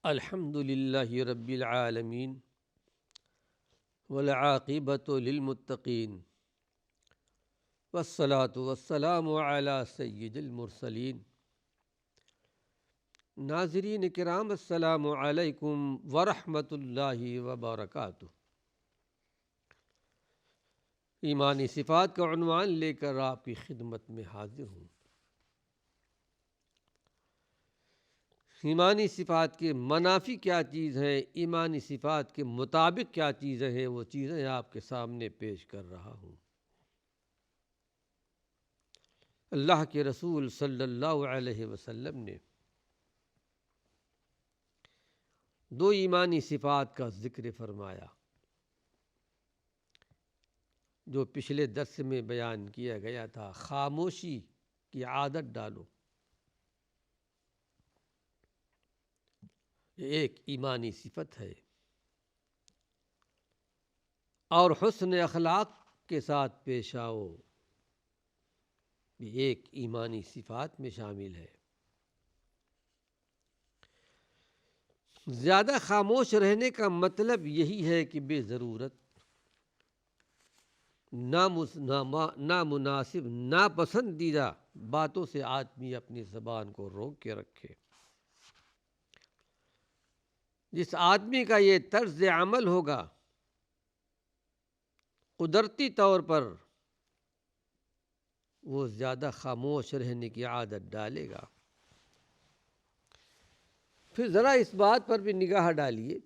الحمد للہ رب العالمین والعاقبۃ للمتقین والصلاة والسلام علی سید المرسلین۔ ناظرین کرام، السلام علیکم ورحمۃ اللہ وبرکاتہ۔ ایمانی صفات کا عنوان لے کر آپ کی خدمت میں حاضر ہوں۔ ایمانی صفات کے منافی کیا چیز ہے، ایمانی صفات کے مطابق کیا چیزیں ہیں، وہ چیزیں آپ کے سامنے پیش کر رہا ہوں۔ اللہ کے رسول صلی اللہ علیہ وسلم نے دو ایمانی صفات کا ذکر فرمایا جو پچھلے درس میں بیان کیا گیا تھا۔ خاموشی کی عادت ڈالو، یہ ایک ایمانی صفت ہے، اور حسن اخلاق کے ساتھ پیش آؤ، یہ ایک ایمانی صفات میں شامل ہے۔ زیادہ خاموش رہنے کا مطلب یہی ہے کہ بے ضرورت نامناسب ناپسندیدہ باتوں سے آدمی اپنی زبان کو روک کے رکھے۔ جس آدمی کا یہ طرز عمل ہوگا قدرتی طور پر وہ زیادہ خاموش رہنے کی عادت ڈالے گا۔ پھر ذرا اس بات پر بھی نگاہ ڈالیے،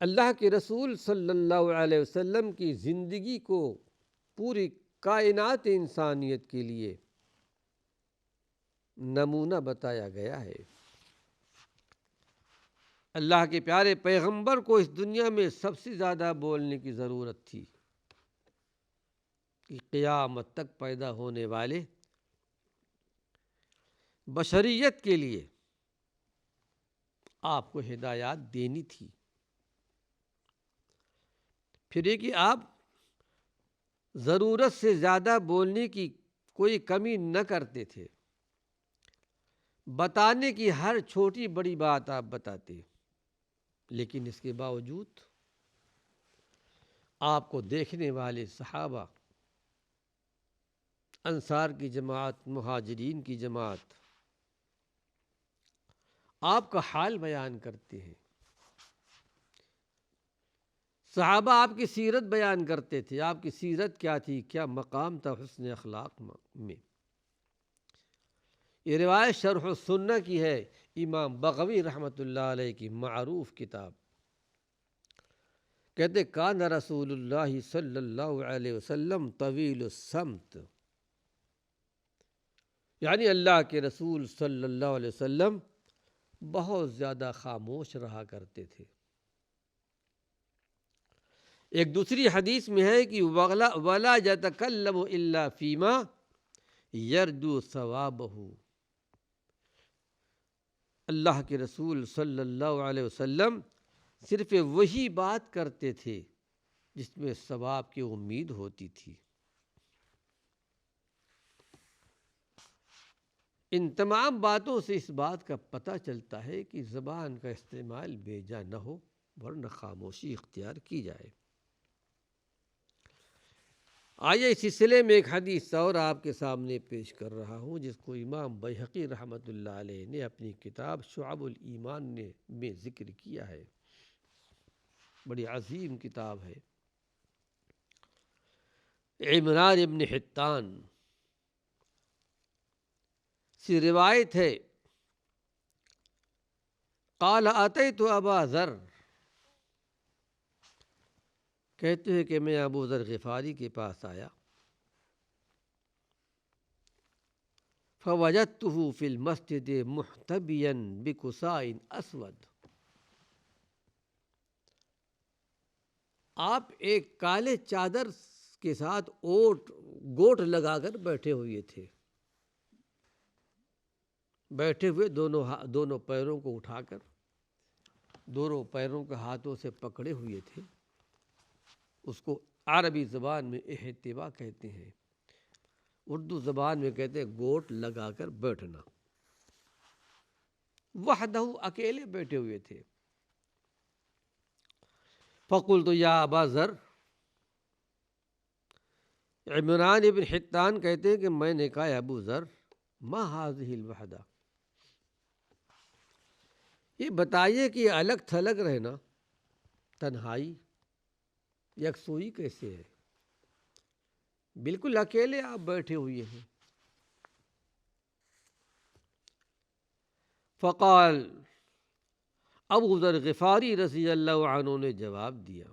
اللہ کے رسول صلی اللہ علیہ وسلم کی زندگی کو پوری کائنات انسانیت کے لیے نمونہ بتایا گیا ہے۔ اللہ کے پیارے پیغمبر کو اس دنیا میں سب سے زیادہ بولنے کی ضرورت تھی کہ قیامت تک پیدا ہونے والے بشریت کے لیے آپ کو ہدایات دینی تھی۔ پھر یہ کہ آپ ضرورت سے زیادہ بولنے کی کوئی کمی نہ کرتے تھے، بتانے کی ہر چھوٹی بڑی بات آپ بتاتے، لیکن اس کے باوجود آپ کو دیکھنے والے صحابہ، انصار کی جماعت، مہاجرین کی جماعت آپ کا حال بیان کرتے ہیں۔ صحابہ آپ کی سیرت بیان کرتے تھے، آپ کی سیرت کیا تھی، کیا مقام تھا حسن اخلاق میں۔ یہ روایت شرح السنہ کی ہے، امام بغوی رحمۃ اللہ علیہ کی معروف کتاب۔ کہتے کان رسول اللہ صلی اللہ علیہ وسلم طویل السمت، یعنی اللہ کے رسول صلی اللہ علیہ وسلم بہت زیادہ خاموش رہا کرتے تھے۔ ایک دوسری حدیث میں ہے کہ وَلَا يَتَكَلَّمُ إِلَّا فِي مَا يَرْجُو ثَوَابَهُ، اللہ کے رسول صلی اللہ علیہ وسلم صرف وہی بات کرتے تھے جس میں ثواب کی امید ہوتی تھی۔ ان تمام باتوں سے اس بات کا پتہ چلتا ہے کہ زبان کا استعمال بے جا نہ ہو، ورنہ خاموشی اختیار کی جائے۔ آئیے اس سلسلے میں ایک حدیث اور آپ کے سامنے پیش کر رہا ہوں، جس کو امام بیہقی رحمۃ اللہ علیہ نے اپنی کتاب شعب الایمان میں ذکر کیا ہے۔ بڑی عظیم کتاب ہے۔ عمران ابن حطان سے روایت ہے، قال اتیت ابا ذر، کہتے ہیں کہ میں ابو ذر غفاری کے پاس آیا، فوجدته فی المسجد محتبیا بکساء اسود، آپ ایک کالے چادر کے ساتھ گوٹ لگا کر بیٹھے ہوئے تھے، بیٹھے ہوئے دونوں پیروں کو اٹھا کر دونوں پیروں کے ہاتھوں سے پکڑے ہوئے تھے۔ اس کو عربی زبان میں احتبا کہتے ہیں، اردو زبان میں کہتے ہیں گوٹ لگا کر بیٹھنا۔ وحدہ اکیلے بیٹھے ہوئے تھے۔ فقلت یا ابا ذر، عمران ابن حطان کہتے ہیں کہ میں نے کہا ابو ذر، ما هذه الوحدہ، یہ بتائیے کہ الگ تھلگ رہنا، تنہائی، یکسوئی کیسے ہے؟ بالکل اکیلے آپ بیٹھے ہوئے ہیں۔ فقال، ابو ذر غفاری رضی اللہ عنہ نے جواب دیا،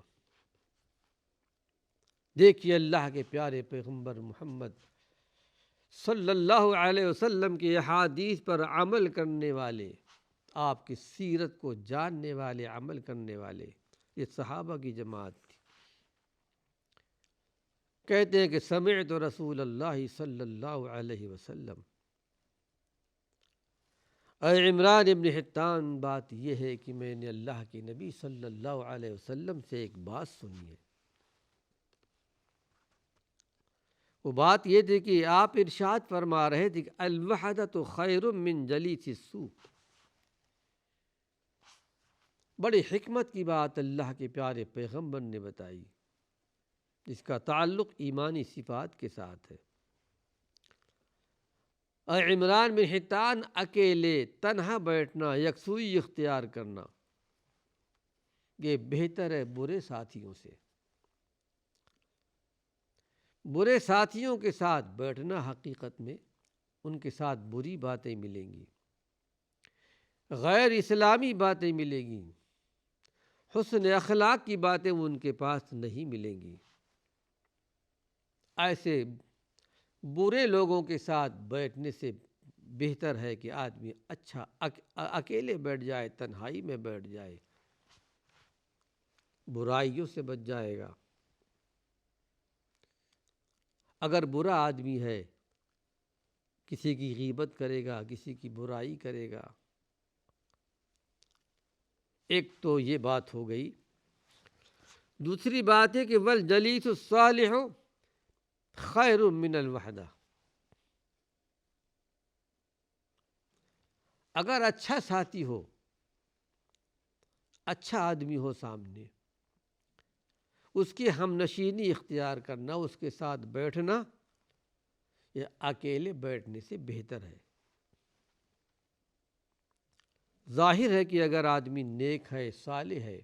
دیکھیے اللہ کے پیارے پیغمبر محمد صلی اللہ علیہ وسلم کی احادیث پر عمل کرنے والے، آپ کی سیرت کو جاننے والے، عمل کرنے والے، یہ صحابہ کی جماعت تھی۔ کہتے ہیں کہ سمعت رسول اللہ صلی اللہ علیہ وسلم، اے عمران ابن حطان، بات یہ ہے کہ میں نے اللہ کے نبی صلی اللہ علیہ وسلم سے ایک بات سنی ہے۔ وہ بات یہ تھی کہ آپ ارشاد فرما رہے تھے کہ الوحدۃ خیر من جلیس السوء۔ بڑی حکمت کی بات اللہ کے پیارے پیغمبر نے بتائی، جس کا تعلق ایمانی صفات کے ساتھ ہے۔ اور عمران بن حطان، اکیلے تنہا بیٹھنا، یکسوئی اختیار کرنا، یہ بہتر ہے برے ساتھیوں سے۔ برے ساتھیوں کے ساتھ بیٹھنا، حقیقت میں ان کے ساتھ بری باتیں ملیں گی، غیر اسلامی باتیں ملیں گی، حسن اخلاق کی باتیں ان کے پاس نہیں ملیں گی۔ ایسے برے لوگوں کے ساتھ بیٹھنے سے بہتر ہے کہ آدمی اچھا اکیلے بیٹھ جائے، تنہائی میں بیٹھ جائے، برائیوں سے بچ جائے گا۔ اگر برا آدمی ہے، کسی کی غیبت کرے گا، کسی کی برائی کرے گا، ایک تو یہ بات ہو گئی۔ دوسری بات ہے کہ والجلیس الصالح خیر من الوحدہ، اگر اچھا ساتھی ہو، اچھا آدمی ہو سامنے، اس کی ہم نشینی اختیار کرنا، اس کے ساتھ بیٹھنا، یہ اکیلے بیٹھنے سے بہتر ہے۔ ظاہر ہے کہ اگر آدمی نیک ہے، صالح ہے،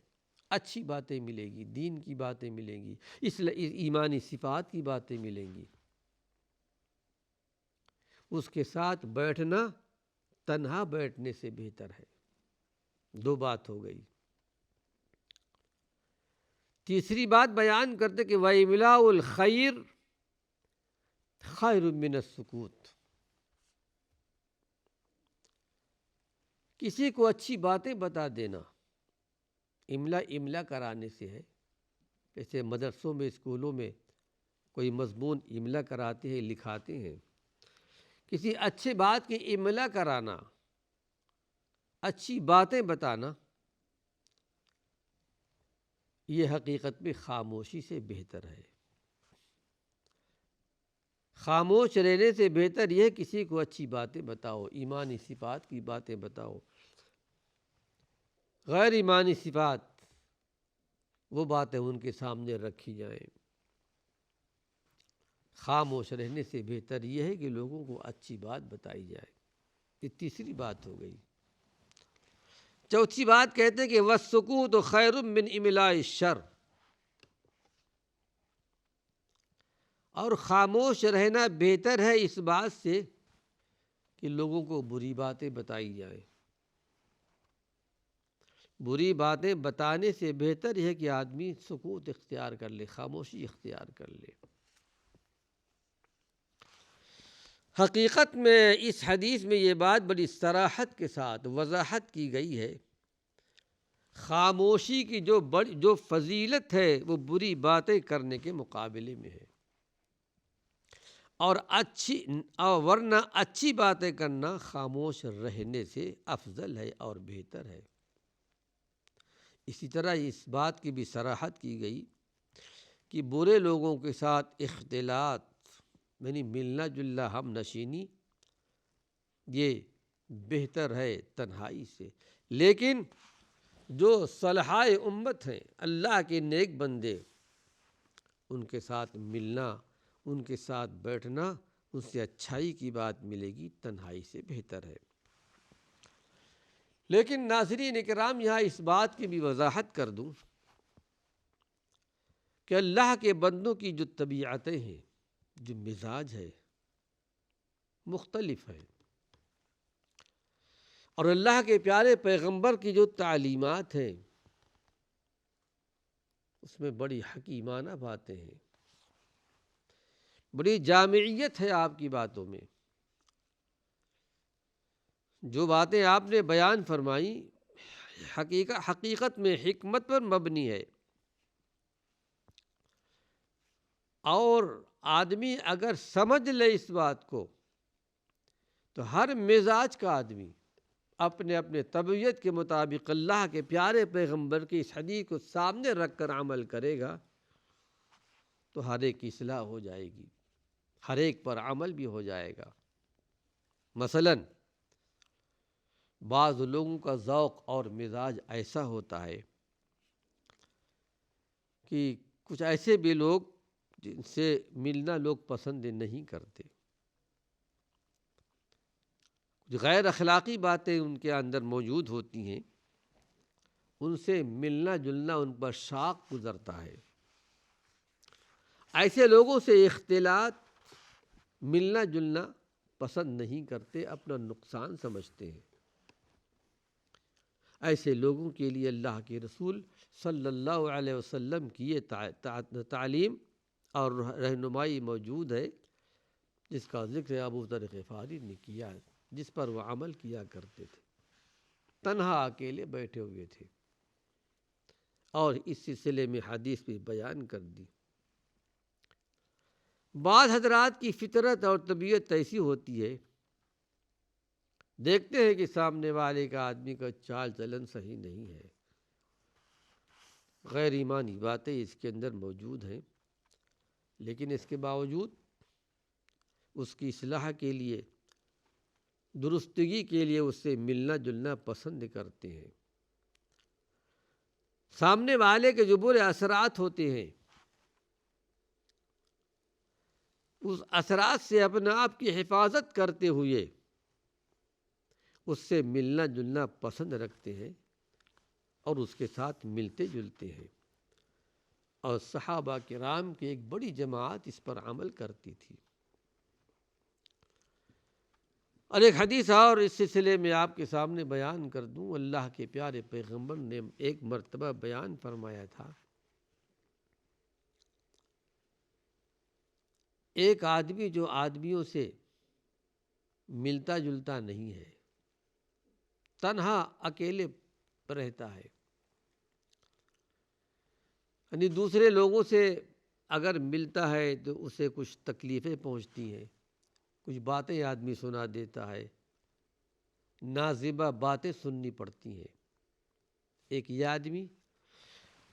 اچھی باتیں ملیں گی، دین کی باتیں ملیں گی، اس لیے ایمانی صفات کی باتیں ملیں گی۔ اس کے ساتھ بیٹھنا تنہا بیٹھنے سے بہتر ہے۔ دو بات ہو گئی۔ تیسری بات بیان کرتے کہ وَإِمْلَاءُ الْخَيْرِ خَيْرٌ مِّنَ السُّكُوتِ، کسی کو اچھی باتیں بتا دینا، املا کرانے سے ہے۔ جیسے مدرسوں میں، اسکولوں میں کوئی مضمون املا کراتے ہیں، لکھاتے ہیں، کسی اچھے بات کی املا کرانا، اچھی باتیں بتانا، یہ حقیقت میں خاموشی سے بہتر ہے۔ خاموش رہنے سے بہتر یہ کسی کو اچھی باتیں بتاؤ، ایمانی صفات کی باتیں بتاؤ۔ غیر ایمانی صفات، وہ باتیں ان کے سامنے رکھی جائیں۔ خاموش رہنے سے بہتر یہ ہے کہ لوگوں کو اچھی بات بتائی جائے۔ یہ تیسری بات ہو گئی۔ چوتھی بات کہتے ہیں کہ وَالسُّکُوتُ خَيْرٌ مِّنْ إِمْلَاءِ الشَّرِّ، اور خاموش رہنا بہتر ہے اس بات سے کہ لوگوں کو بری باتیں بتائی جائیں۔ بری باتیں بتانے سے بہتر ہے کہ آدمی سکوت اختیار کر لے، خاموشی اختیار کر لے۔ حقیقت میں اس حدیث میں یہ بات بڑی صراحت کے ساتھ وضاحت کی گئی ہے، خاموشی کی جو فضیلت ہے وہ بری باتیں کرنے کے مقابلے میں ہے، اور ورنہ اچھی باتیں کرنا خاموش رہنے سے افضل ہے اور بہتر ہے۔ اسی طرح اس بات کی بھی صراحت کی گئی کہ برے لوگوں کے ساتھ اختلاط، یعنی ملنا جلنا، ہم نشینی، یہ بہتر ہے تنہائی سے۔ لیکن جو صلحائے امت ہیں، اللہ کے نیک بندے، ان کے ساتھ ملنا، ان کے ساتھ بیٹھنا، ان سے اچھائی کی بات ملے گی، تنہائی سے بہتر ہے۔ لیکن ناظرین کرام، یہاں اس بات کی بھی وضاحت کر دوں کہ اللہ کے بندوں کی جو طبیعتیں ہیں، جو مزاج ہے، مختلف ہے، اور اللہ کے پیارے پیغمبر کی جو تعلیمات ہیں اس میں بڑی حکیمانہ باتیں ہیں، بڑی جامعیت ہے آپ کی باتوں میں۔ جو باتیں آپ نے بیان فرمائی حقیقت میں حکمت پر مبنی ہے، اور آدمی اگر سمجھ لے اس بات کو تو ہر مزاج کا آدمی اپنے اپنے طبیعت کے مطابق اللہ کے پیارے پیغمبر کی اس حدیث کو سامنے رکھ کر عمل کرے گا تو ہر ایک کی اصلاح ہو جائے گی، ہر ایک پر عمل بھی ہو جائے گا۔ مثلاً بعض لوگوں کا ذوق اور مزاج ایسا ہوتا ہے کہ کچھ ایسے بھی لوگ جن سے ملنا لوگ پسند نہیں کرتے، کچھ غیر اخلاقی باتیں ان کے اندر موجود ہوتی ہیں، ان سے ملنا جلنا ان پر شاق گزرتا ہے۔ ایسے لوگوں سے اختلاط، ملنا جلنا پسند نہیں کرتے، اپنا نقصان سمجھتے ہیں۔ ایسے لوگوں کے لیے اللہ کے رسول صلی اللہ علیہ وسلم کی یہ تعلیم اور رہنمائی موجود ہے، جس کا ذکر ابو ذر غفاری نے کیا ہے، جس پر وہ عمل کیا کرتے تھے، تنہا اکیلے بیٹھے ہوئے تھے، اور اس سلسلے میں حدیث بھی بیان کر دی۔ بعض حضرات کی فطرت اور طبیعت ایسی ہوتی ہے، دیکھتے ہیں کہ سامنے والے کا آدمی کا چال چلن صحیح نہیں ہے، غیر ایمانی باتیں اس کے اندر موجود ہیں، لیکن اس کے باوجود اس کی اصلاح کے لیے، درستگی کے لیے اس سے ملنا جلنا پسند کرتے ہیں۔ سامنے والے کے جو برے اثرات ہوتے ہیں، اس اثرات سے اپنے آپ کی حفاظت کرتے ہوئے اس سے ملنا جلنا پسند رکھتے ہیں اور اس کے ساتھ ملتے جلتے ہیں، اور صحابہ کرام کی ایک بڑی جماعت اس پر عمل کرتی تھی۔ اور ایک حدیث اور اس سلسلے میں آپ کے سامنے بیان کر دوں، اللہ کے پیارے پیغمبر نے ایک مرتبہ بیان فرمایا تھا، ایک آدمی جو آدمیوں سے ملتا جلتا نہیں ہے، تنہا اکیلے رہتا ہے، یعنی دوسرے لوگوں سے اگر ملتا ہے تو اسے کچھ تکلیفیں پہنچتی ہیں، کچھ باتیں آدمی سنا دیتا ہے، نازیبا باتیں سننی پڑتی ہیں، ایک یہ آدمی،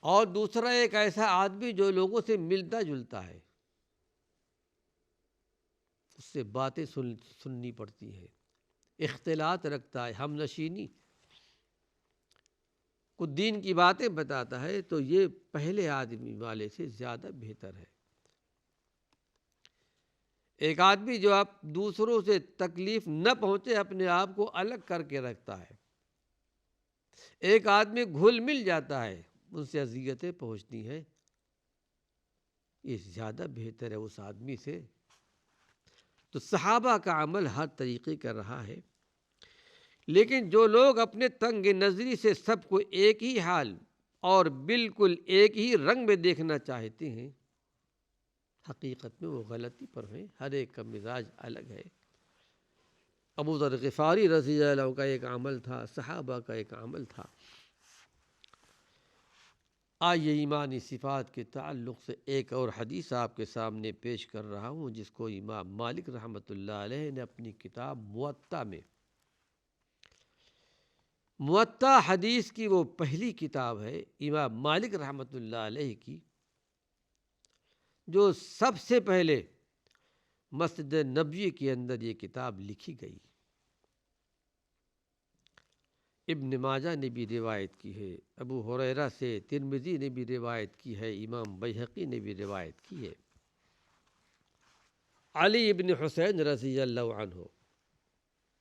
اور دوسرا ایک ایسا آدمی جو لوگوں سے ملتا جلتا ہے، اس سے باتیں سننی پڑتی ہیں، اختلاط رکھتا ہے، ہم نشینی، کچھ دین کی باتیں بتاتا ہے، تو یہ پہلے آدمی والے سے زیادہ بہتر ہے۔ ایک آدمی جو آپ دوسروں سے تکلیف نہ پہنچے اپنے آپ کو الگ کر کے رکھتا ہے، ایک آدمی گھل مل جاتا ہے، ان سے اذیتیں پہنچتی ہیں، یہ زیادہ بہتر ہے اس آدمی سے۔ تو صحابہ کا عمل ہر طریقے کا رہا ہے، لیکن جو لوگ اپنے تنگ نظری سے سب کو ایک ہی حال اور بالکل ایک ہی رنگ میں دیکھنا چاہتے ہیں، حقیقت میں وہ غلطی پر ہیں، ہر ایک کا مزاج الگ ہے۔ ابو ذر غفاری رضی اللہ عنہ کا ایک عمل تھا، صحابہ کا ایک عمل تھا۔ آئیے ایمانی صفات کے تعلق سے ایک اور حدیث آپ کے سامنے پیش کر رہا ہوں، جس کو امام مالک رحمۃ اللہ علیہ نے اپنی کتاب موطا میں، موطا حدیث کی وہ پہلی کتاب ہے امام مالک رحمۃ اللہ علیہ کی، جو سب سے پہلے مسجد نبوی کے اندر یہ کتاب لکھی گئی۔ ابن ماجہ نے بھی روایت کی ہے، ابو ہریرہ سے ترمذی نے بھی روایت کی ہے، امام بیہقی نے بھی روایت کی ہے۔ علی ابن حسین رضی اللہ عنہ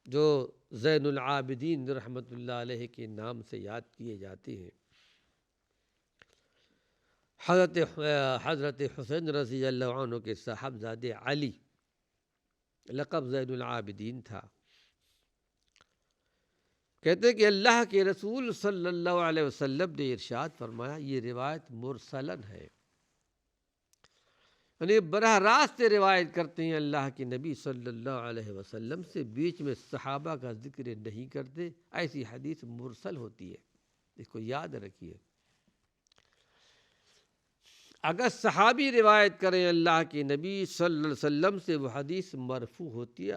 جو زین العابدین رحمۃ اللہ علیہ کے نام سے یاد کیے جاتے ہیں، حضرت حسین رضی اللہ عنہ کے صاحبزادے علی، لقب زین العابدین تھا، کہتے کہ اللہ کے رسول صلی اللہ علیہ وسلم نے ارشاد فرمایا، یہ روایت مرسلن ہے، یعنی براہ راست روایت کرتے ہیں اللہ کے نبی صلی اللہ علیہ وسلم سے، بیچ میں صحابہ کا ذکر نہیں کرتے، ایسی حدیث مرسل ہوتی ہے، اس کو یاد رکھیے۔ اگر صحابی روایت کریں اللہ کے نبی صلی اللہ علیہ وسلم سے، وہ حدیث مرفوع ہوتی ہے،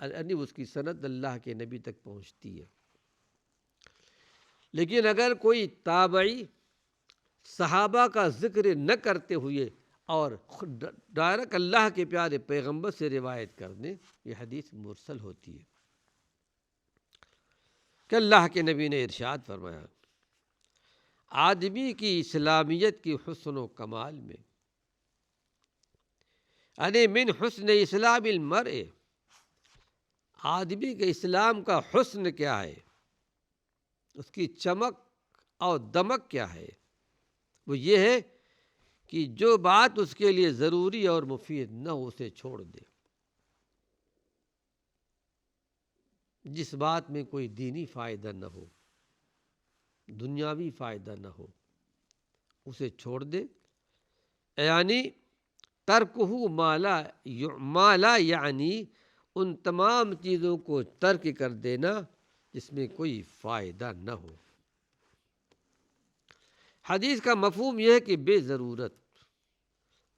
یعنی اس کی سند اللہ کے نبی تک پہنچتی ہے۔ لیکن اگر کوئی تابعی صحابہ کا ذکر نہ کرتے ہوئے اور ڈائریکٹ اللہ کے پیارے پیغمبر سے روایت کر دیں، یہ حدیث مرسل ہوتی ہے۔ کہ اللہ کے نبی نے ارشاد فرمایا، آدمی کی اسلامیت کی حسن و کمال میں، یعنی من حسن اسلام المرء، آدمی کے اسلام کا حسن کیا ہے، اس کی چمک اور دمک کیا ہے، وہ یہ ہے کہ جو بات اس کے لیے ضروری اور مفید نہ ہو اسے چھوڑ دے، جس بات میں کوئی دینی فائدہ نہ ہو، دنیاوی فائدہ نہ ہو، اسے چھوڑ دے، یعنی ترکہ ما لا، یعنی ان تمام چیزوں کو ترک کر دینا جس میں کوئی فائدہ نہ ہو۔ حدیث کا مفہوم یہ ہے کہ بے ضرورت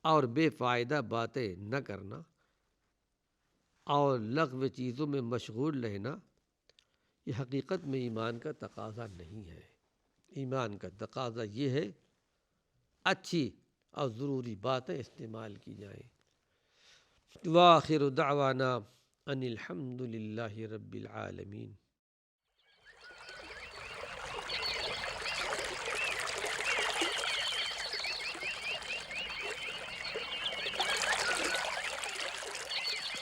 اور بے فائدہ باتیں نہ کرنا اور لغو چیزوں میں مشغول رہنا، یہ حقیقت میں ایمان کا تقاضا نہیں ہے۔ ایمان کا تقاضا یہ ہے اچھی اور ضروری باتیں استعمال کی جائیں۔ وآخر دعوانا ان الحمد للہ رب العالمین۔